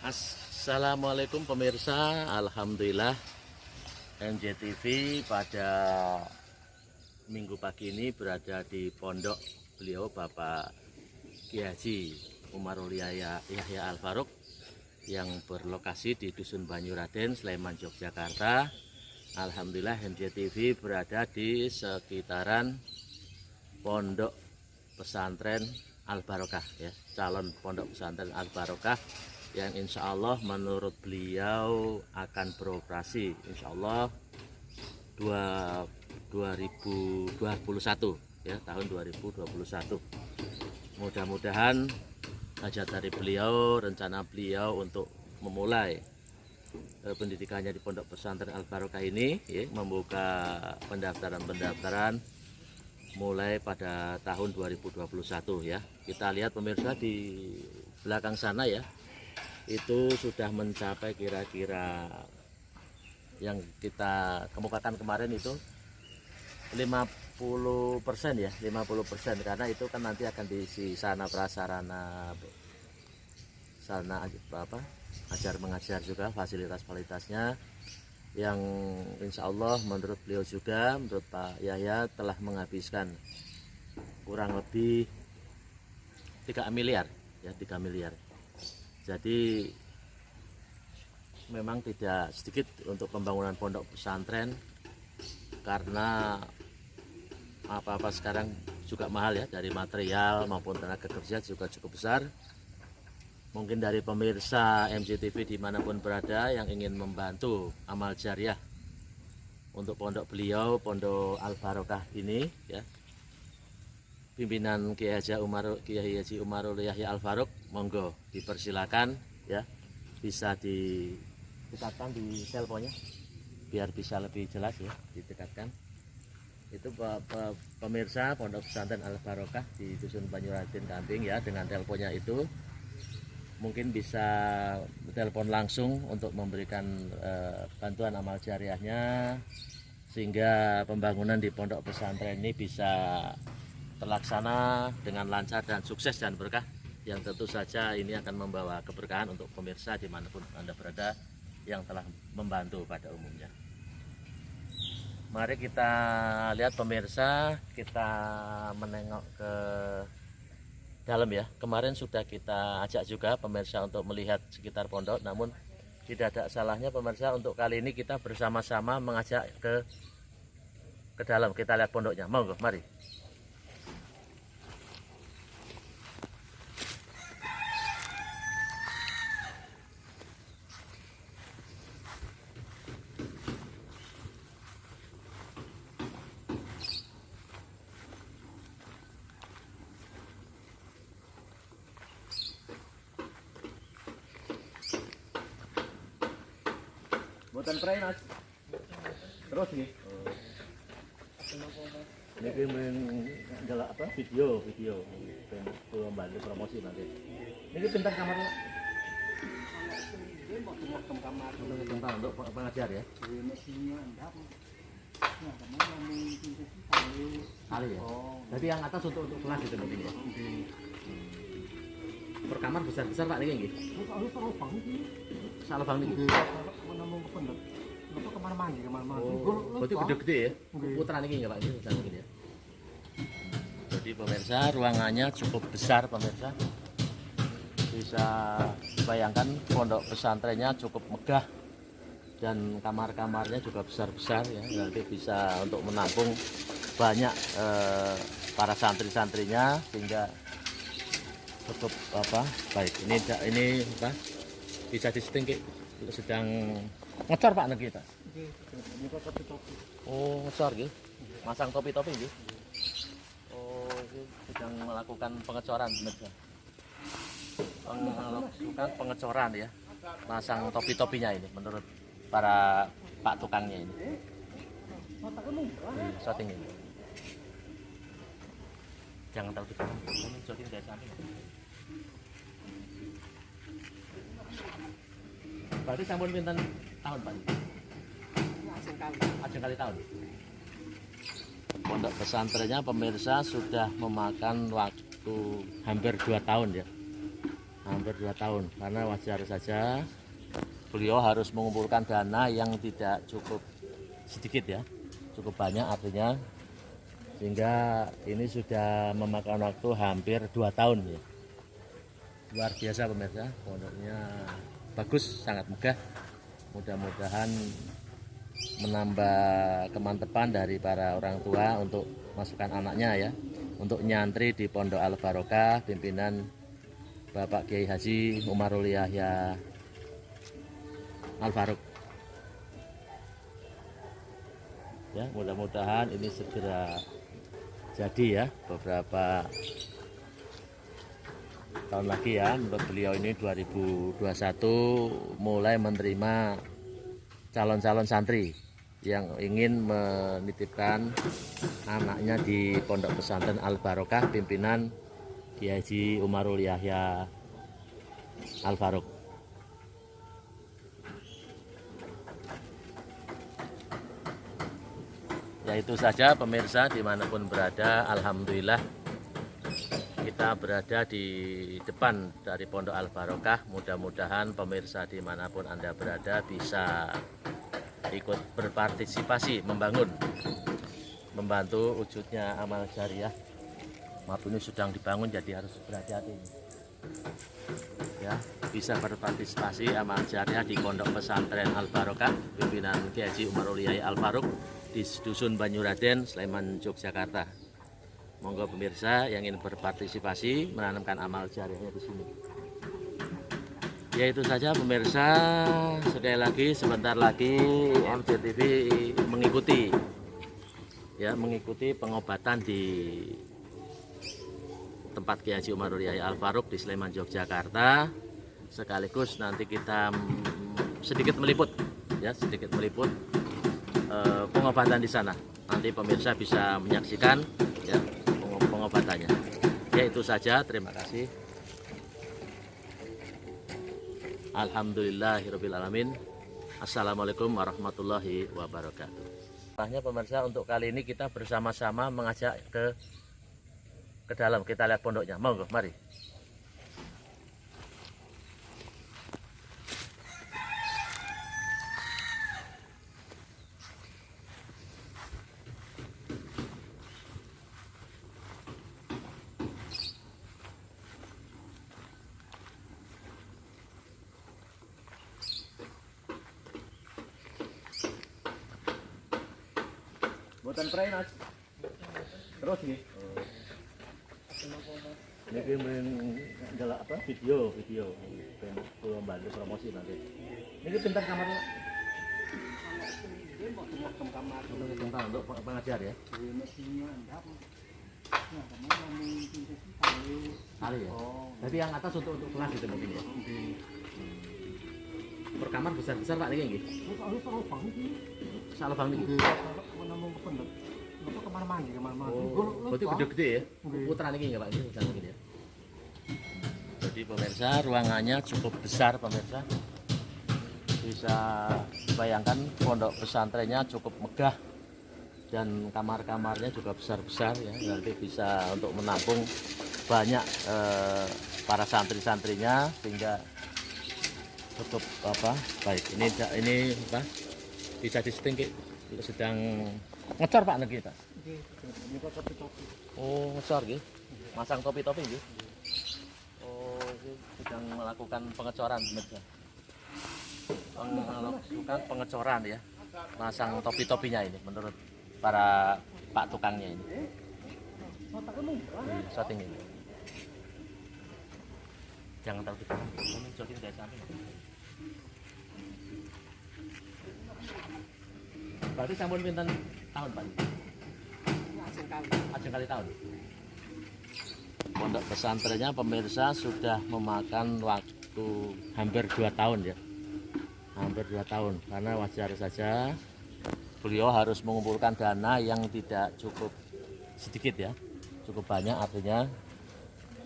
Assalamualaikum pemirsa, alhamdulillah MJTV pada minggu pagi ini berada di pondok beliau Bapak Kiai Haji Umarul Yahya Al-Faruq yang berlokasi di Dusun Banyuraden, Sleman, Yogyakarta. Alhamdulillah MJTV berada di sekitaran pondok pesantren Al-Barokah ya, calon pondok pesantren Al-Barokah yang insya Allah menurut beliau akan beroperasi insya Allah 2021 ya, tahun 2021. Mudah-mudahan hajat dari beliau, rencana beliau untuk memulai pendidikannya di pondok pesantren Al-Barokah ini ya, membuka pendaftaran mulai pada tahun 2021 ya. Kita lihat pemirsa di belakang sana ya, itu sudah mencapai kira-kira yang kita kemukakan kemarin itu 50% ya, 50%, karena itu kan nanti akan diisi sarana prasarana ajar mengajar juga, fasilitasnya yang insya Allah menurut beliau juga, menurut Pak Yahya telah menghabiskan kurang lebih 3 miliar ya, 3 miliar. Jadi memang tidak sedikit untuk pembangunan pondok pesantren, karena apa-apa sekarang juga mahal ya, dari material maupun tenaga kerja juga cukup besar. Mungkin dari pemirsa MJTV dimanapun berada yang ingin membantu amal jariah untuk pondok beliau, pondok Al-Barokah ini ya, pimpinan Kiai Haji Umarul Yahya Al-Faruq, monggo dipersilakan ya, bisa didekatkan di teleponnya biar bisa lebih jelas ya, didekatkan. Itu pemirsa pondok pesantren Al-Barokah di Dusun Banyuraden Kambing ya, dengan teleponnya itu mungkin bisa telepon langsung untuk memberikan bantuan amal jariahnya, sehingga pembangunan di pondok pesantren ini bisa terlaksana dengan lancar dan sukses dan berkah, yang tentu saja ini akan membawa keberkahan untuk pemirsa dimanapun Anda berada yang telah membantu pada umumnya. Mari kita lihat pemirsa, kita menengok ke dalam ya. Kemarin sudah kita ajak juga pemirsa untuk melihat sekitar pondok, namun tidak ada salahnya pemirsa untuk kali ini kita bersama-sama mengajak ke dalam, kita lihat pondoknya. Monggo, mari. Buatan pray mas, terus nih. Ini menjelak apa? Video, membantu promosi nanti. Ini pintar kamarnya. Untuk pengajar ya. Kali ya. Jadi yang atas untuk kelas itu mungkin ya. Per kamar besar-besar Pak niki nggih. Salubang niki. Oh, berarti gede-gede ya? Puteran ini ya Pak, ini ya. Jadi pemirsa, ruangannya cukup besar pemirsa. Bisa bayangkan pondok pesantrennya cukup megah dan kamar-kamarnya juga besar-besar ya. Nanti bisa untuk menampung banyak para santri-santrinya, sehingga cukup baik. Ini apa? Bisa diseting sedang ngecor Pak niki ta? Nggih. Oh, ngecor nggih. Masang topi-topi nggih. Oh, sedang melakukan pengecoran pemirsa. Melakukan pengecoran ya. Masang topi-topinya ini menurut para Pak tukangnya ini. Shooting ini. Jangan tahu di kanan, shooting dari samping. Berarti sampun pinten tahun Pak? Ajeng kali tahun. Pondok pesantrennya pemirsa sudah memakan waktu hampir 2 tahun ya. hampir 2 tahun, karena wajar saja beliau harus mengumpulkan dana yang tidak cukup sedikit ya, cukup banyak artinya, sehingga ini sudah memakan waktu hampir 2 tahun ya. Luar biasa pemirsa, pondoknya bagus, sangat megah. Mudah-mudahan menambah kemantepan dari para orang tua untuk masukkan anaknya ya, untuk nyantri di Pondok Al Barokah pimpinan Bapak Kiai Haji Umarul Yahya Al Farouk. Ya, mudah-mudahan ini segera jadi ya, beberapa tahun lagi ya. Menurut beliau ini 2021 mulai menerima calon-calon santri yang ingin menitipkan anaknya di Pondok Pesantren Al Barokah pimpinan Kiai Haji Umarul Yahya Al Farouk. Ya, itu saja pemirsa, dimanapun berada, alhamdulillah kita berada di depan dari Pondok Al Barokah. Mudah-mudahan pemirsa dimanapun Anda berada bisa ikut berpartisipasi membangun, membantu wujudnya amal jariah. Maaf, ini sedang dibangun jadi harus berhati-hati ya. Bisa berpartisipasi amal jariah di Pondok Pesantren Al Barokah pimpinan Kiai Haji Umarul Yahya Al Farouk di Dusun Banyuraden, Sleman, Yogyakarta. Monggo pemirsa yang ingin berpartisipasi menanamkan amal jariahnya di sini. Ya, itu saja pemirsa, sekali lagi sebentar lagi MJTV mengikuti pengobatan di tempat Kiai Haji Umarul Yahya Al Farouk di Sleman, Yogyakarta. Sekaligus nanti kita sedikit meliput pengobatan di sana. Nanti pemirsa bisa menyaksikan ya pengobatannya. Ya, itu saja, terima kasih. Alhamdulillahirabbil alamin. Assalamualaikum warahmatullahi wabarakatuh. Setelahnya pemirsa, untuk kali ini kita bersama-sama mengajak ke dalam, kita lihat pondoknya. Monggo, mari. Buatan pray Mas. Terus nih. Ini menjelak apa? Video. Belum bantu promosi nanti. Ini pintar kamarnya. Untuk pengajar ya. Kali ya. Jadi yang atas untuk kelas itu mungkin ya. Per kamar besar-besar Pak niki nggih. Salabang niki. Berarti gede-gede ya? Puteran ini ya Pak, ini ya. Jadi pemirsa, ruangannya cukup besar pemirsa. Bisa bayangkan pondok pesantrennya cukup megah dan kamar-kamarnya juga besar-besar ya. Nanti bisa untuk menampung banyak para santri-santrinya, sehingga cukup baik. Ini bisa di-setting sedang ngecor Pak niki Pak. Oh, ngecor nggih. Masang topi-topi nggih. Oh, sedang melakukan pengecoran pemirsa. Melakukan pengecoran ya. Masang topi-topinya ini menurut para Pak tukangnya ini. Shooting ini. Jangan tahu di kanan, ini jogging dari samping. Berarti sampun pinten tahun Pak? Ajeng kali tahun. Pondok pesantrennya pemirsa sudah memakan waktu hampir 2 tahun ya. Hampir 2 tahun, karena wajar saja beliau harus mengumpulkan dana yang tidak cukup sedikit ya. Cukup banyak artinya,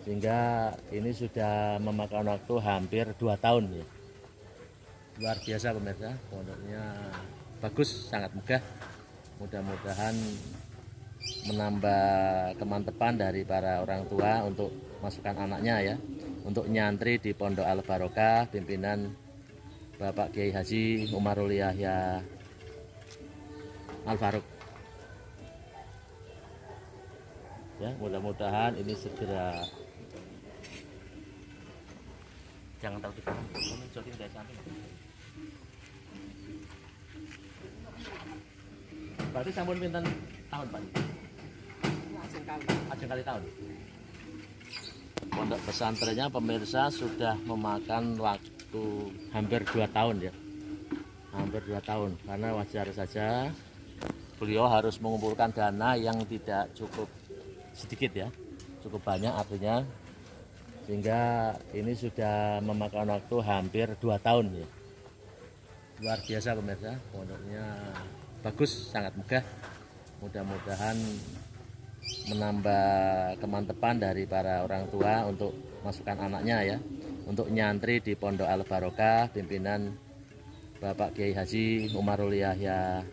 sehingga ini sudah memakan waktu hampir 2 tahun ya. Luar biasa pemirsa, pondoknya bagus, sangat megah. Mudah-mudahan menambah kemantepan dari para orang tua untuk masukkan anaknya ya, untuk nyantri di Pondok Al Barokah pimpinan Bapak Kiai Haji Umarul Yahya Al-Faruq. Ya, mudah-mudahan ini segera. Jangan tahu di kanan, jogging dari samping. Berarti sampun pinten tahun, Pak? Ajeng kali tahun. Pondok pesantrennya pemirsa sudah memakan waktu hampir 2 tahun ya. Hampir 2 tahun, karena wajar saja beliau harus mengumpulkan dana yang tidak cukup sedikit ya, cukup banyak artinya, sehingga ini sudah memakan waktu hampir 2 tahun ya. Luar biasa pemirsa, pondoknya bagus, sangat megah. Mudah-mudahan menambah kemantepan dari para orang tua untuk masukkan anaknya ya, untuk nyantri di Pondok Al Barokah pimpinan Bapak Kiai Haji Umarul Yahya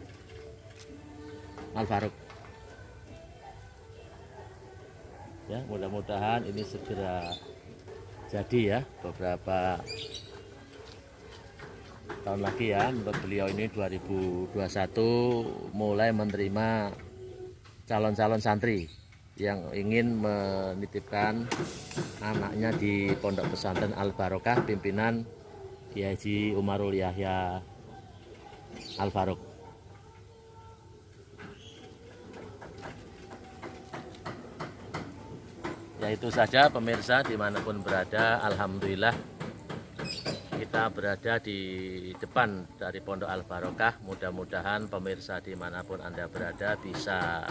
Al-Faruq. Ya, mudah-mudahan ini segera jadi ya, beberapa tahun lagi ya. Menurut beliau ini 2021 mulai menerima calon-calon santri yang ingin menitipkan anaknya di Pondok Pesantren Al Barokah pimpinan Kiai Haji Umarul Yahya Al-Faruq. Ya, itu saja pemirsa dimanapun berada, alhamdulillah kita berada di depan dari Pondok Al Barokah. Mudah-mudahan pemirsa dimanapun Anda berada bisa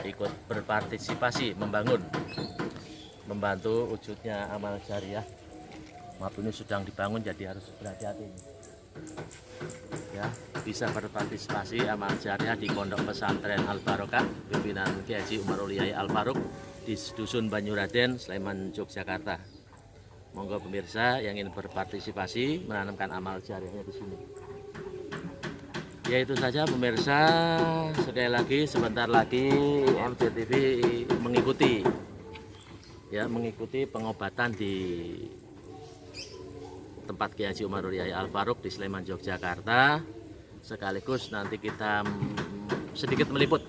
ikut berpartisipasi membangun, membantu wujudnya amal jariah. Maaf, ini sedang dibangun jadi harus berhati-hati ya. Bisa berpartisipasi amal jariah di Pondok Pesantren Al Barokah pimpinan Kiai Haji Umarul Yahya Al-Faruq di Dusun Banyuraden, Sleman, Yogyakarta. Monggo pemirsa yang ingin berpartisipasi menanamkan amal jariahnya di sini. Ya, itu saja pemirsa. Sekali lagi, sebentar lagi MCTV mengikuti pengobatan di tempat Kiai Haji Umarul Yahya Al-Faruq di Sleman, Yogyakarta. Sekaligus nanti kita sedikit meliput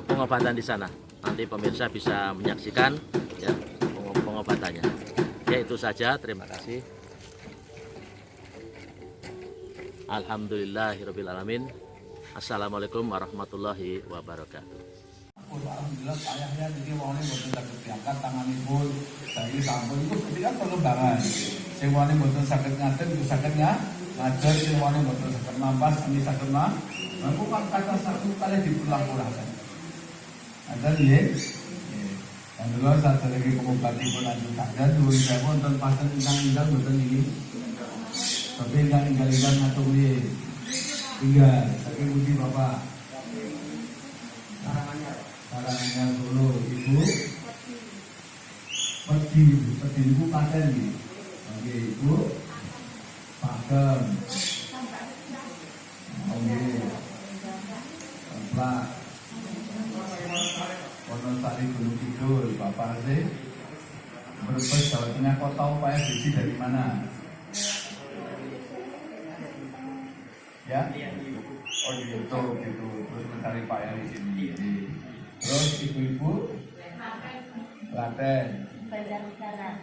pengobatan di sana. Nanti pemirsa bisa menyaksikan ya pengobatannya. Ya, itu saja, terima kasih. Alhamdulillahirabbil alamin. Assalamualaikum warahmatullahi wabarakatuh. Alhamdulillah ayahnya jadi wong mboten saged diangkat tanganipun dari sampun itu ketika pengembangan. Sing wong mboten saged ngadeg itu saged ngajar, sing wong mboten saged mampas ini saged melakukan kata satu kali dipulang-pulangkan. Ada nggih. Dan dulu saat lagi pengobatipun lanjut saja dulu saya wonten pasen ingkang mboten iki. Tapi ingkang ngatur nggih. Tinggal saking puji Bapak. Sarannya dulu Ibu Pedi Ibu paten nih. Oke, Ibu pakem. Oke. Pak Wonosari Gunung Kidul, Bapak sih Brebes Jawa Tengah. Kau tahu Pak SBC dari mana? Ya? Oh di YouTube gitu. Terus mencari Pak yang di sini. Terus ibu-ibu Klaten,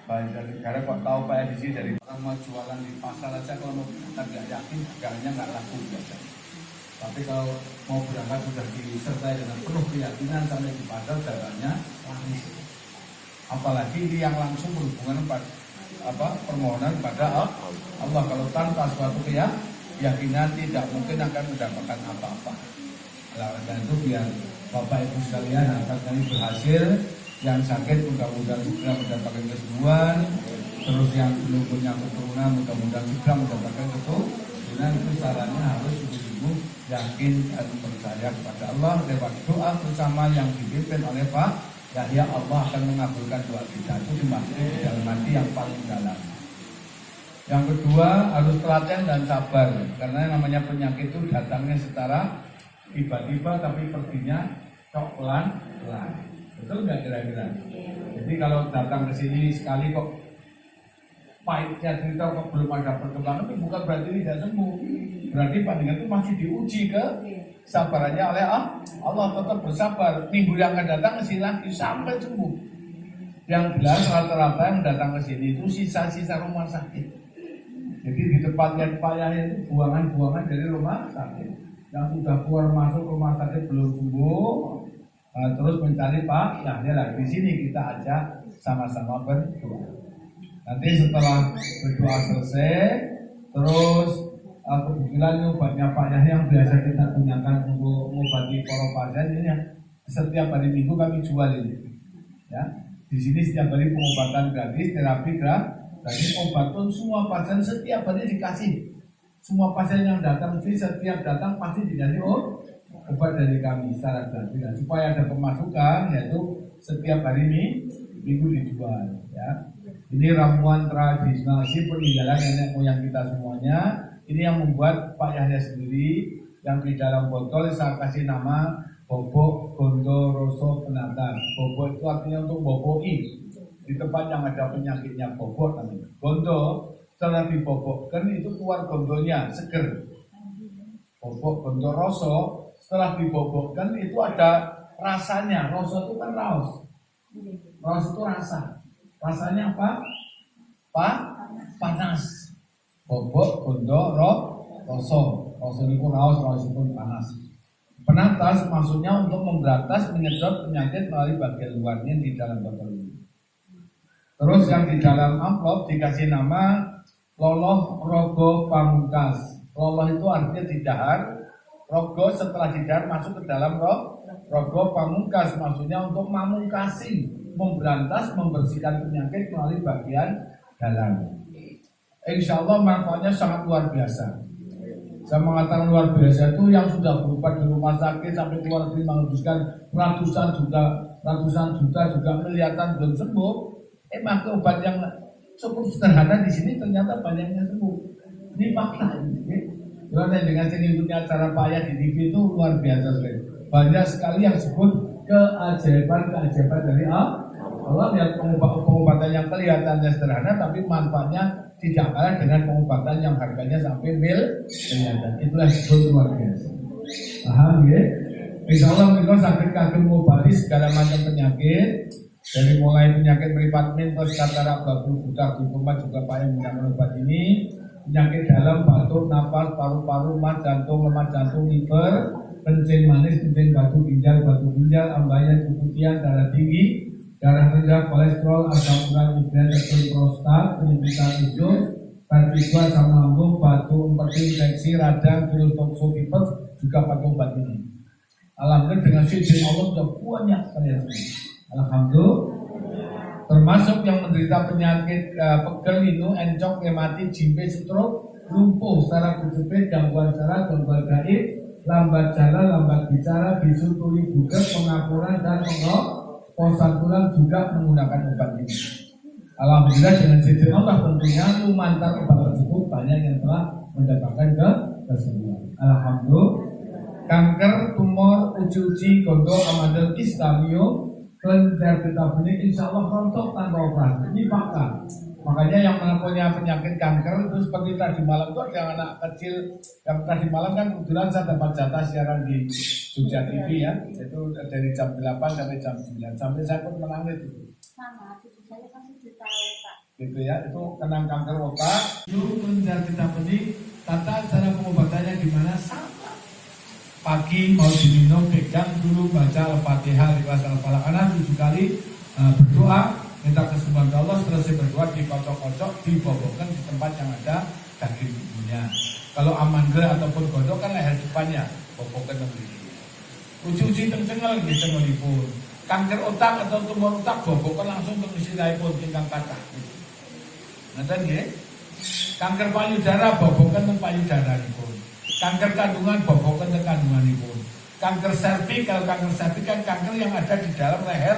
Banjarnegara. Kok tahu Pak Edisi dari orang mau jualan di pasar aja kalau mau berangkat nggak yakin harganya nggak laku biasa. Tapi kalau mau berangkat sudah disertai dengan penuh keyakinan sampai di pasar dagangannya laris. Apalagi ini yang langsung berhubungan pada permohonan pada Allah. Kalau tanpa suatu keyakinan tidak mungkin akan mendapatkan apa-apa. Dan itu biar Bapak Ibu sekalian akan kami berhasil. Yang sakit mudah-mudahan segera mendapatkan kesembuhan. Terus yang belum punya keturunan mudah-mudahan segera mendapatkan keturunan. Itu caranya harus sungguh-sungguh yakin dan percaya kepada Allah lewat doa bersama yang dipimpin oleh Pak Yahya. Allah akan mengabulkan doa kita. Itu dimaksud di dalam hati yang paling dalam. Yang kedua harus telaten dan sabar, karena yang namanya penyakit itu datangnya secara tiba-tiba tapi perginya pelan-pelan. Betul nggak kira-kira? Jadi Jadi kalau datang ke sini sekali kok pahitnya cerita kok belum ada perkembangan, itu bukan berarti tidak sembuh. Berarti pandangan itu masih diuji ke sabarannya oleh Allah. Tetap bersabar. Minggu yang akan datang ke sini lagi sampai sembuh. Yang jelas rata-rata yang datang ke sini itu sisa-sisa rumah sakit. Jadi di tempatnya itu buangan-buangan dari rumah sakit yang sudah keluar masuk rumah sakit belum sembuh. Terus mencari Pak Yahya lagi. Di sini kita ajak sama-sama berdoa. Nanti setelah berdoa selesai, terus kebetulan obatnya Pak Yahya yang biasa kita gunakan untuk mengobati para pasien ini ya, setiap hari Minggu kami jual ini. Ya, di sini setiap hari pengobatan gratis, terapi gratis, obat pun semua pasien setiap hari dikasih. Semua pasien yang datang sini setiap datang pasti dikasih obat dari kami secara gratis. Nah, supaya ada pemasukan, yaitu setiap hari Minggu dijual. Ya. Ini ramuan tradisional peninggalan nenek moyang kita semuanya. Ini yang membuat Pak Yahya sendiri, yang di dalam botol saya kasih nama Bobok Gondo Roso Penatas. Bobok itu artinya untuk boboki. Di tempat yang ada penyakitnya bobok namanya. Gondo setelah dibobokkan itu keluar gondolnya seger. Bobok Gondo Roso setelah dibobokkan itu ada rasanya. Roso itu kan raus. Raus itu rasa. Rasanya apa? Panas. Bobok, gondo, roso. Roso itu raus itu panas. Penatas maksudnya untuk memberantas, menyedot penyakit melalui bagian luarnya di dalam botol ini. Terus yang di dalam amplop dikasih nama Loloh Rogo Pamungkas. Loloh itu artinya didahar. Rogo setelah didahar masuk ke dalam rogo pamungkas, maksudnya untuk memungkasi, memberantas, membersihkan penyakit melalui bagian dalam. Insya Allah manfaatnya sangat luar biasa. Saya mengatakan luar biasa itu yang sudah berobat di rumah sakit sampai keluar negeri menghabiskan ratusan juta juga miliaran belum sembuh. Maka obat yang cukup sederhana di sini ternyata banyak yang sembuh. Ini fakta ini. Karena dengan sendirinya acara Pak Yahya di TV itu luar biasa sekali. Banyak sekali yang sebut keajaiban dari Allah yang pengobatan yang kelihatannya sederhana tapi manfaatnya tidak kalah dengan pengobatan yang harganya sampai miliaran. Itulah disebut luar biasa. Paham ya? Insya Allah kita sakit kaki mengobati segala macam penyakit. Dari mulai penyakit meripat mintos, katarak, babu, buta, glaukom juga Pak yang menggunakan obat ini. Penyakit dalam, batuk, napas, paru-paru, mah, jantung, lemah jantung, liver, kencing manis, kencing batu ginjal, ambayan, keputihan, darah tinggi, darah rendah, kolesterol, asam urat, urean, prostat, penyempitan usus, vertigo, asam lambung, batu, empedu, infeksi, radang, virus toksopipes juga pakai obat ini. Alhamdulillah dengan izin Allah sudah banyak sekali. Alhamdulillah. Termasuk yang menderita penyakit pegel itu, encok, rematik, jimpe, stroke, lumpuh secara kejepit, gangguan saraf, gangguan gaib, lambat jalan, lambat bicara, bisu, tuli, budak, pengapuran dan pengkosan tulang juga menggunakan obat ini. Alhamdulillah dengan izin Allah tentunya lumantar obat tersebut banyak yang telah mendapatkan kesembuhan. Alhamdulillah. Kanker, tumor, uji-uji, gondo, amadel, istamio, kelenjar getah benih insya Allah rontok tanpa operasi. Ini fakta. Makanya yang punya penyakit kanker itu seperti tadi malam itu ada anak kecil yang tadi malam kan kebetulan saya dapat jatah siaran di Jogja TV ya. Itu dari jam 8 sampai jam 9 sampai saya pun menangis itu. Sama, cucu saya kan 7 tahun Pak. Gitu ya, itu kena kanker otak. Itu kelenjar getah benih. Tata cara pengobatannya gimana? Sama. Pagi mau diminum, pegang dulu, baca Al-Fatihah, ikhlas Al-Falaq, 7 kali berdoa, minta kesembuhan Allah, selesai berdoa dikocok-kocok, dibobokkan di tempat yang ada daging ibunya. Kalau amandel ataupun godok kan leher depannya, bobokkan begini. Uji-uji tercengal, cengelipun. Kanker otak atau tumor otak, bobokkan langsung ke misirahipun, tinggal kata. Nanti ya, kanker payudara, bobokkan ke payudara pun. Kanker kandungan bobokkan ke kandungan ibu. Kanker serviks, kalau kanker serviks kan kanker yang ada di dalam leher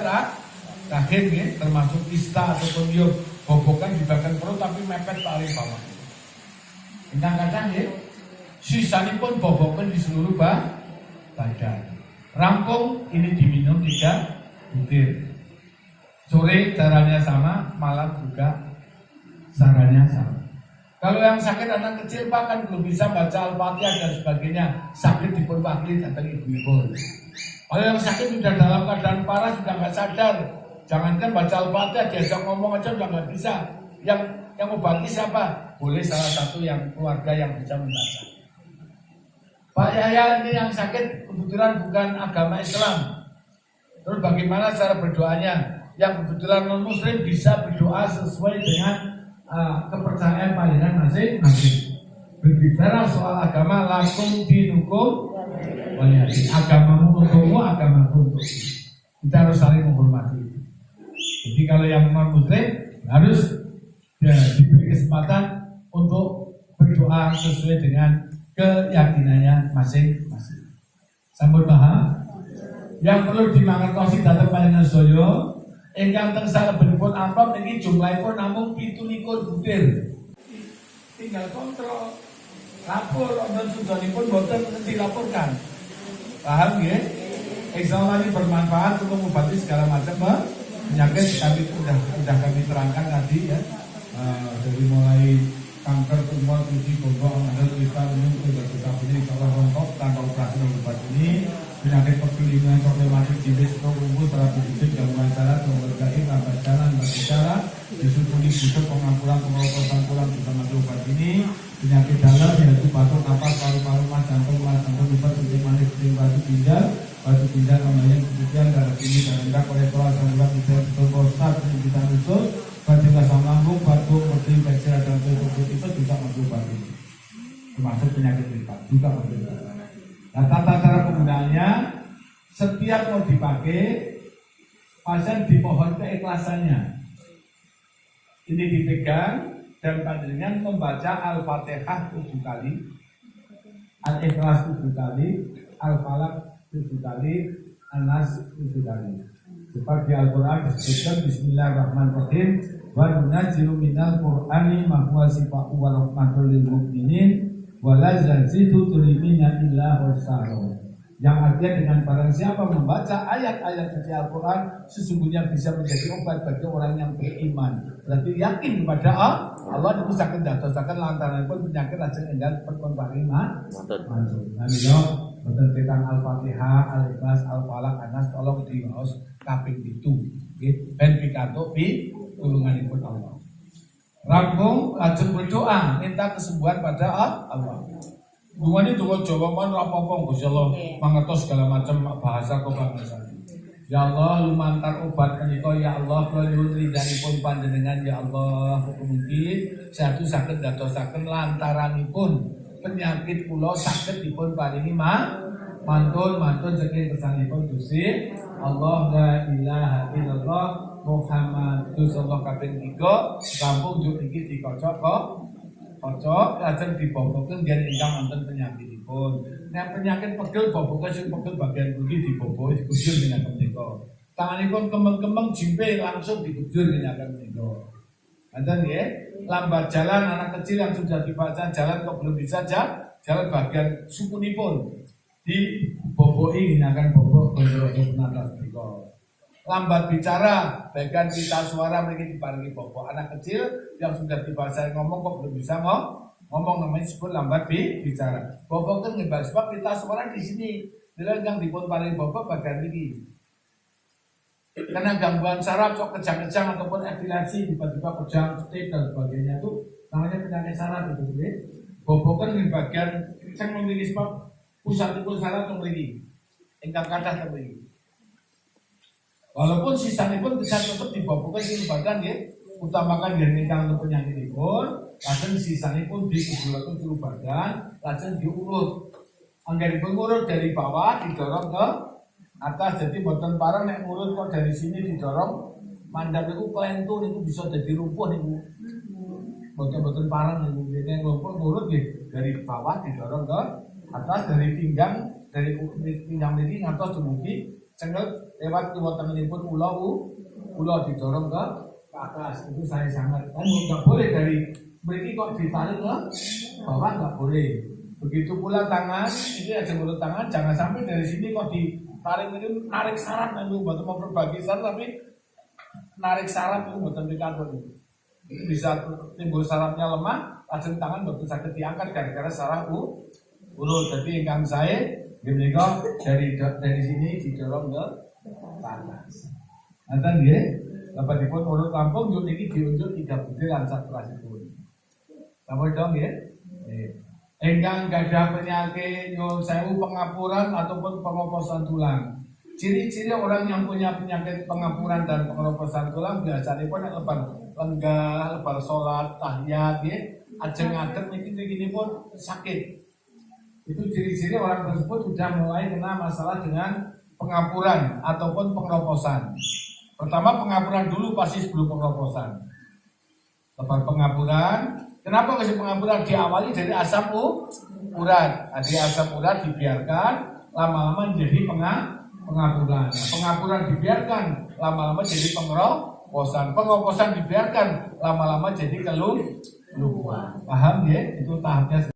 rahim ya, termasuk kista ataupun yuk bobokkan di bagian perut tapi mepet paling bawah. Kadang-kadang ya, sisanya pun bobokkan di seluruh badan. Rampung ini diminum 3 butir. sore caranya sama, malam juga caranya sama. Kalau yang sakit anak kecil Pak kan belum bisa baca Al-Fatihah dan sebagainya, sakit diperwakili datang ibu-ibu. Kalau yang sakit sudah dalam keadaan parah, sudah nggak sadar, jangankan baca Al-Fatihah, diajak ngomong aja sudah nggak bisa. Yang obati siapa? Boleh salah satu yang keluarga yang bisa membaca. Pak Yahya ini yang sakit kebetulan bukan agama Islam. Terus bagaimana cara berdoanya? Yang kebetulan non Muslim bisa berdoa sesuai dengan kepercayaan panjenengan masing-masing. Berbicara soal agama, lakum dinukum waliyadin. Agamamu untukmu, agamaku untukmu. Kita harus saling menghormati. Jadi kalau yang non Muslim harus diberi kesempatan untuk berdoa sesuai dengan keyakinannya masing-masing. Sampun paham? Yang perlu dimangertosi datang panjenengan sedaya ingkang teng salebetipun amplop niki jumlahipun namung 17 butir. Tinggal kontrol. Lapor wonten sudanipun boten dilaporkan. Paham nggih? Insyaallah ini bermanfaat untuk mengobati segala macam penyakit kami sudah kami terangkan tadi ya. Dari mulai kanker, tumor, uji, bongkok, ada tulisan, ini insyaallah rontok tanpa operasi obat ini. Penyakit perkelingan, problematik jibis, stroke, terapi fisik, gangguan saraf, gaib, lambat jalan, bicara, disupuni busuk, pengampuran, pengeloposan tulang bisa masuk obat ini. Penyakit dalam yaitu batuk, napas, paru-paru, jantung, liver, kencing manis, batu ginjal, kembali kemudian darah tinggi, darah rendah, kolesterol, asam urat, betul prostat, penyempitan usus, batuk asam lambung, batuk, infeksi dan tubuh itu bisa masuk obat ini. Termasuk penyakit liver juga masuk obat. Nah, tata cara penggunaannya setiap mau dipakai pasien dimohon keikhlasannya. Ini dipegang dan panjenengan membaca Al-Fatihah 7 kali, Al-Ikhlas 7 kali, Al-Falaq 7 kali, An-Nas 7 kali. Sebab di Al-Quran disebutkan Bismillahirrahmanirrahim wa nunazzilu minal Qur'ani ma huwa shifaa'un wa rahmatul lil mu'minin wa la yazidu tulimina illa husara. Yang artinya dengan barang siapa membaca ayat-ayat suci Al-Quran sesungguhnya bisa menjadi obat bagi orang yang beriman. Berarti yakin kepada Allah itu sakit dadosaken lantaran pun penyakit lajeng enggal perkon paringan mantul. Nah yo tentang Al-Fatihah, Al-Ikhlas, Al-Falaq, An-Nas tolong diwaos kaping 7 nggih ben pikantuk pitulunganipun Allah. Rampung lajeng berdoa minta kesembuhan pada Allah. Hubungannya dengan Jawa man apa-apa Gusti Allah mangertos segala macam bahasa kebangsa. Ya Allah lumantar obat menika ya Allah kula nyuwun ridhanipun panjenengan ya Allah mugi satu saged dadosaken lantaranipun penyakit kula saged dipun paringi mantun saking kersanipun Gusti Allah la ilaha illallah Muhammadur Rasulullah kaping 3 kampung juk iki dikocok lajeng diboboken yen ingkang wonten penyakitipun. Nek penyakit pegel boboken sing pegel bagian budi diboboki digujur menaken menika. Tanganipun kemeng-kemeng jimpe langsung digujur menaken menika. Ngoten nggih. Lambat jalan anak kecil yang sudah dibaca jalan kok belum bisa jalan bagian sukunipun diboboki menaken bobok konjro penatas menika. Lambat bicara, bagian pita suara mereka diparingi bobok. Anak kecil yang sudah dibaca ngomong kok belum bisa ngomong namanya disebut lambat bicara. Bobok kan ngebahas sebab pita suara di sini. Bila yang dipun paringi bobok bagian ini. Karena gangguan saraf cok kejang-kejang ataupun epilepsi tiba-tiba kejang, stik dan sebagainya itu namanya penyakit saraf itu. Bobok kan di bagian yang memiliki sebab pusat saraf memiliki ingkang kathah memiliki. Walaupun sisanya pun bisa tetap dibawakan di badan ya, utamakan yang ingkang untuk penyakitipun, lajeng sisanya pun dikumpulkan di badan, lajeng diurut. Anggeripun urut dari bawah didorong ke atas, jadi boten parang nek urut kok dari sini didorong, mandang itu kelentur itu bisa jadi lumpuh itu. Boten parang itu, nek lumpuh urut dari bawah didorong ke atas, dari pinggang ini ngantos dumugi cengal lewat kiwa tanganipun ulo didorong ke atas. Itu saya sangat kan nggak boleh dari berarti kok ditarik ke bawah nggak boleh. Begitu pula tangan ini aja mulut tangan jangan sampai dari sini kok ditarik itu narik saraf nanti buat memperbaiki saraf tapi narik saraf itu mboten pikantuk. Bisa timbul sarafnya lemah, lajeng tangan mboten saged diangkat gara-gara saraf urut. Jadi ingkang sae nggih dari sini didorong ke atas. Nanten nggih, lepatipun urut rampung yo niki diunjuk 3 butir lan satrasipun. Napa dong nggih? Ingkang gadah penyakit nyuwun sewu pengapuran ataupun pengoposan tulang. Ciri-ciri orang yang punya penyakit pengapuran dan pengeroposan tulang biasanya pun lebar lenggah, lebar sholat, tahiyat, ajeng ngadeg niki pun sakit. Itu ciri-ciri orang tersebut sudah mulai kena masalah dengan pengapuran ataupun pengeroposan. Pertama pengapuran dulu pasti sebelum pengeroposan. Lebar pengapuran. Kenapa kasih pengapuran? Diawali dari asam urat. Dari asam urat dibiarkan lama-lama menjadi pengapuran. Pengapuran dibiarkan lama-lama jadi pengeroposan. Pengeroposan dibiarkan lama-lama jadi keluhan. Paham ya? Itu tahapnya.